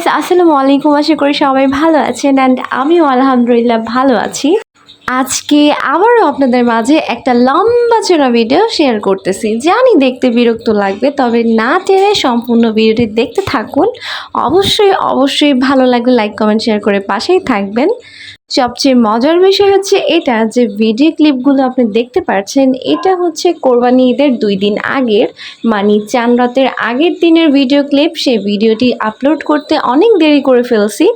Guys, আসসালামু আলাইকুম। আশা করি সবাই ভালো আছেন অ্যান্ড আমিও আলহামদুলিল্লাহ ভালো আছি। আজকে আবারও আপনাদের মাঝে একটা লম্বা চড়া ভিডিও শেয়ার করতেছি। জানি দেখতে বিরক্ত লাগবে, তবে না টেনে সম্পূর্ণ ভিডিওটি দেখতে থাকুন। অবশ্যই ভালো লাগলে লাইক কমেন্ট শেয়ার করে পাশেই থাকবেন। সবচেয়ে মজার বিষয় হচ্ছে এটা যে ভিডিও ক্লিপগুলো আপনি দেখতে পাচ্ছেন, এটা হচ্ছে কোরবানি ঈদের 2 দিন আগের, মানে চাঁদ রাতের আগের দিনের ভিডিও ক্লিপ। সেই ভিডিওটি আপলোড করতে অনেক দেরি করে ফেলছি।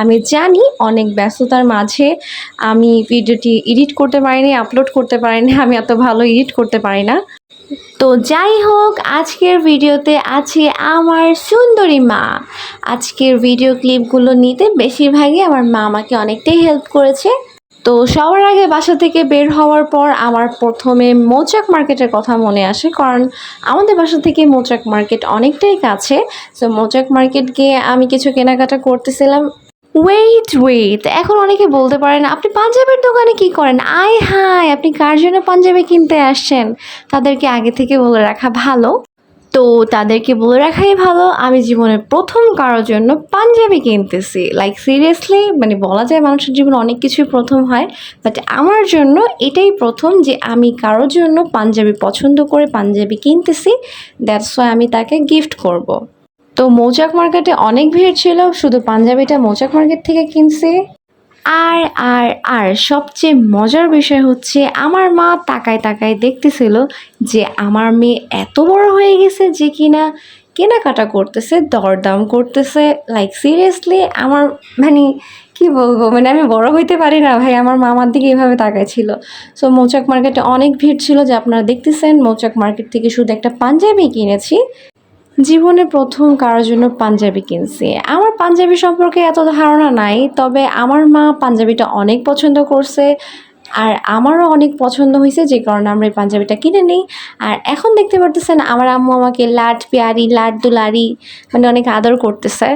আমি জানি অনেক ব্যস্ততার মাঝে আমি ভিডিওটি এডিট করতে পারিনি, আপলোড করতে পারিনি। আমি এত ভালো এডিট করতে পারি না। তো যাই হোক, আজকের ভিডিওতে আছে আমার সুন্দরী মা। আজকের ভিডিও ক্লিপগুলো নিতে বেশিরভাগই আমার মা আমাকে অনেকটাই হেল্প করেছে। তো সবার আগে বাসা থেকে বের হওয়ার পর আমার প্রথমে মৌচাক মার্কেটের কথা মনে আসে, কারণ আমাদের বাসা থেকে মৌচাক মার্কেট অনেকটাই কাছে। তো মৌচাক মার্কেট গিয়ে আমি কিছু কেনাকাটা করতেছিলাম। ওয়েট, এখন অনেকে বলতে পারেন আপনি পাঞ্জাবের দোকানে কি করেন? আয় হায়, আপনি কার জন্য পাঞ্জাবি কিনতে আসছেন? তাদেরকে আগে থেকে বলে রাখা ভালো। তো তাদেরকে বলে রাখাই ভালো, আমি জীবনের প্রথম কারোর জন্য পাঞ্জাবি কিনতেছি। লাইক সিরিয়াসলি, মানে বলা যায় মানুষের জীবনে অনেক কিছুই প্রথম হয়, বাট আমার জন্য এটাই প্রথম যে আমি কারোর জন্য পাঞ্জাবি পছন্দ করে পাঞ্জাবি কিনতেছি। দ্যাটস ওয়াই আমি তাকে গিফট করব। তো মৌচাক মার্কেটে অনেক ভিড় ছিল, শুধু পাঞ্জাবিটা মৌচাক মার্কেট থেকে কিনছি। আর আর আর সবচেয়ে মজার বিষয় হচ্ছে আমার মা তাকায় তাকায় দেখতেছিল যে আমার মেয়ে এত বড় হয়ে গেছে যে কিনা কেনাকাটা করতেছে, দরদাম করতেছে। লাইক সিরিয়াসলি আমার মানে কি বলবো, মানে আমি বড় হইতে পারি না ভাই। আমার মা আমার দিকে এভাবে তাকায় ছিল। সো মৌচাক মার্কেটে অনেক ভিড় ছিল, যে আপনারা দেখতেছেন। মৌচাক মার্কেট থেকে শুধু একটা পাঞ্জাবি কিনেছি। জীবনে প্রথম কারোর জন্য পাঞ্জাবি কিনছি। আমার পাঞ্জাবি সম্পর্কে এত ধারণা নাই, তবে আমার মা পাঞ্জাবিটা অনেক পছন্দ করছে আর আমারও অনেক পছন্দ হয়েছে, যে কারণে আমরা এই পাঞ্জাবিটা কিনে নিই। আর এখন দেখতে পারতেছেন আমার আম্মু আমাকে লাড প্যারি লাড দুলারি মানে অনেক আদর করতেছে।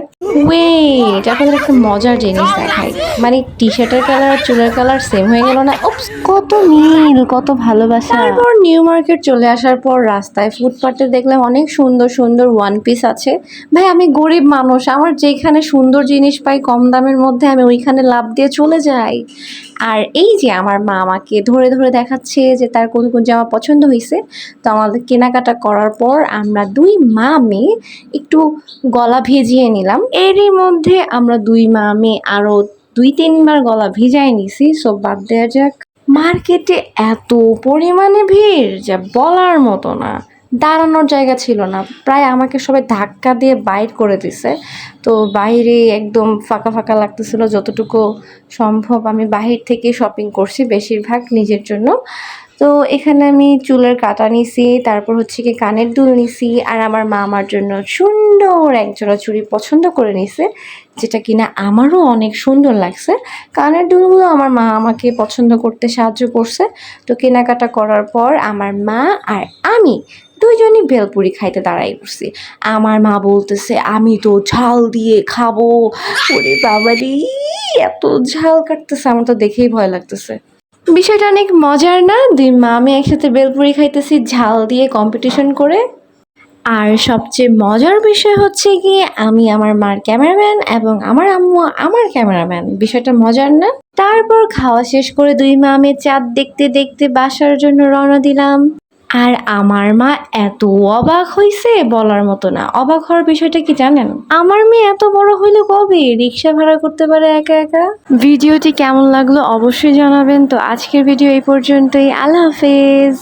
ওয়েট, আপনাদের একটা মজার জিনিস দেখাই। মানে টি শার্টের কালার আর চুলের কালার সেম হয়ে গেল না? কত মিল, কত ভালোবাসা। তারপর নিউ মার্কেট চলে আসার পর রাস্তায় ফুটপাতে দেখলাম অনেক সুন্দর সুন্দর ওয়ান পিস আছে। ভাই আমি গরিব মানুষ, আমার যেখানে সুন্দর জিনিস পাই কম দামের মধ্যে আমি ওইখানে লাভ দিয়ে চলে যাই। আর এই যে আমার মা আমাকে ধরে ধরে দেখাচ্ছে যে তার কোন কোন জামা পছন্দ হয়েছে। তো আমাদের কেনাকাটা করার পর আমরা দুই মা মেয়ে একটু গলা ভিজিয়ে নিলাম। এরই মধ্যে আমরা দুই মা মেয়ে আরও 2-3 বার গলা ভিজাই নিছি। সব বাদ দেওয়া যাক। মার্কেটে এত পরিমাণে ভিড় যা বলার মতো না, দাঁড়ানোর জায়গা ছিল না। প্রায় আমাকে সবাই ধাক্কা দিয়ে বাইর করে দিছে। তো বাইরে একদম ফাঁকা ফাঁকা লাগতেছিল। যতটুকু সম্ভব আমি বাহির থেকে শপিং করছি, বেশিরভাগ নিজের জন্য। তো এখানে আমি চুলের কাটা নিছি, তারপর হচ্ছে কি কানের দুল নিছি, আর আমার মা আমার জন্য সুন্দর একজোড়া চুড়ি পছন্দ করে নিছে, যেটা কিনা আমারও অনেক সুন্দর লাগছে। কানের দুলগুলো আমার মা আমাকে পছন্দ করতে সাহায্য করছে। তো কেনাকাটা করার পর আমার মা আর আমি দুইজনই ভেলপুরি খাইতে দাঁড়াই পড়ছি। আমার মা বলতেছে আমি তো ঝাল দিয়ে খাবো। ওরে বাবারি, এত ঝাল কাটতেছে, আমার তো দেখেই ভয় লাগতেছে। বিষয়টা অনেক মজার না? দুই মা আমি একসাথে ভেলপুরি খাইতেছি ঝাল দিয়ে কম্পিটিশন করে। আর সবচেয়ে মজার বিষয় হচ্ছে কি আমি আমার মার ক্যামেরাম্যান এবং আমার আম্মু আমার ক্যামেরাম্যান। বিষয়টা মজার না? তারপর খাওয়া শেষ করে দুই মা আমি চাঁদ দেখতে দেখতে বাসার জন্য রওনা দিলাম। আর আমার মা এত অবাক হইছে বলার মতো না। অবাক হওয়ার বিষয়টা কি জানেন? আমার মেয়ে এত বড় হইলো কবে রিক্সা ভাড়া করতে পারে একা একা। ভিডিওটি কেমন লাগলো অবশ্যই জানাবেন। তো আজকের ভিডিও এই পর্যন্তই। আল্লাহ হাফেজ।